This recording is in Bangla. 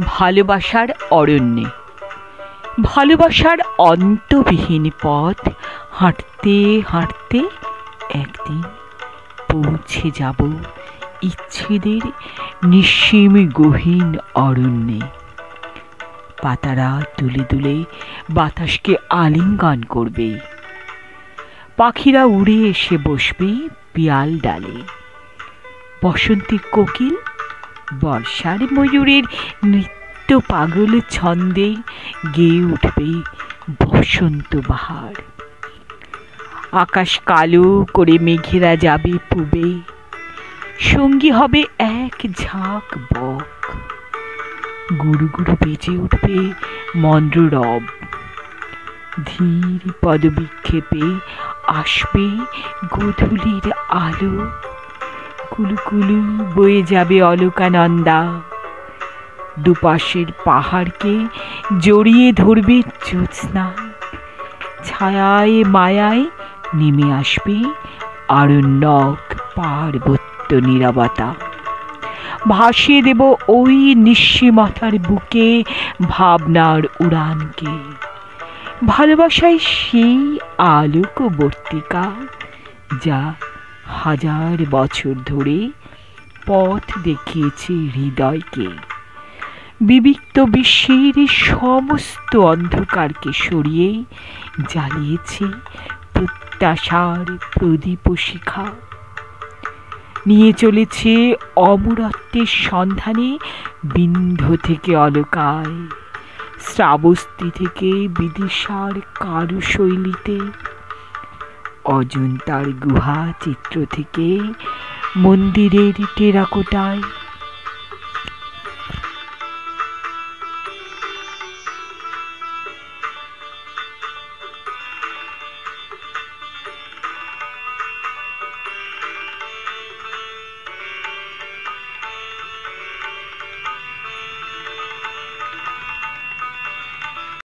ভালোবাসার অরণ্যে। ভালোবাসার অন্তবিহীন পথ হাঁটতে হাঁটতে একদিন পৌঁছে যাব ইচ্ছেদের নিঃসীম গহীন অরণ্যে। পাতারা দুলে দুলে বাতাসকে আলিঙ্গন করবে, পাখিরা উড়ে এসে বসবে পিয়াল ডালে। বসন্তের কোকিল বর্ষার ময়ূরের নৃত্য পাগল ছন্দে গেয়ে উঠবে বসন্ত বাহার। আকাশ কালো করে মেঘেরা যাবে পূবে, সঙ্গী হবে এক ঝাঁক বক। গুরু গুরু বেজে উঠবে মন্দ্র রব, ধীর পদবিক্ষেপে আসবে গোধূলির আলো। কুলুকুলু বয়ে যাবে অলকানন্দা, দুপাশের পাহাড়কে জড়িয়ে ধরবে জ্যোৎস্না। ছায়ায় মায়ায় নেমে আসবে আরণ্যক পার্বত্য নীরবতা। ভাসিয়ে দেব ওই নিঃসীমতার বুকে ভাবনার উড়ানকে। ভালোবাসায় সেই আলোকবর্তিকা যা হাজার বছর ধরে পথ দেখিয়েছে হৃদয়কে, বিবিক্ত বিশ্বের সমস্ত অন্ধকারকে সরিয়ে জ্বালিয়েছে প্রত্যাশার প্রদীপ শিখা। নিয়ে চলেছে অমরত্বের সন্ধানে বিন্ধ্য থেকে অলকায়, শ্রাবস্তি থেকে বিদিশার কারুশৈলীতে, অজন্তার গুহা চিত্র থেকে মন্দিরের টেরাকোটায়।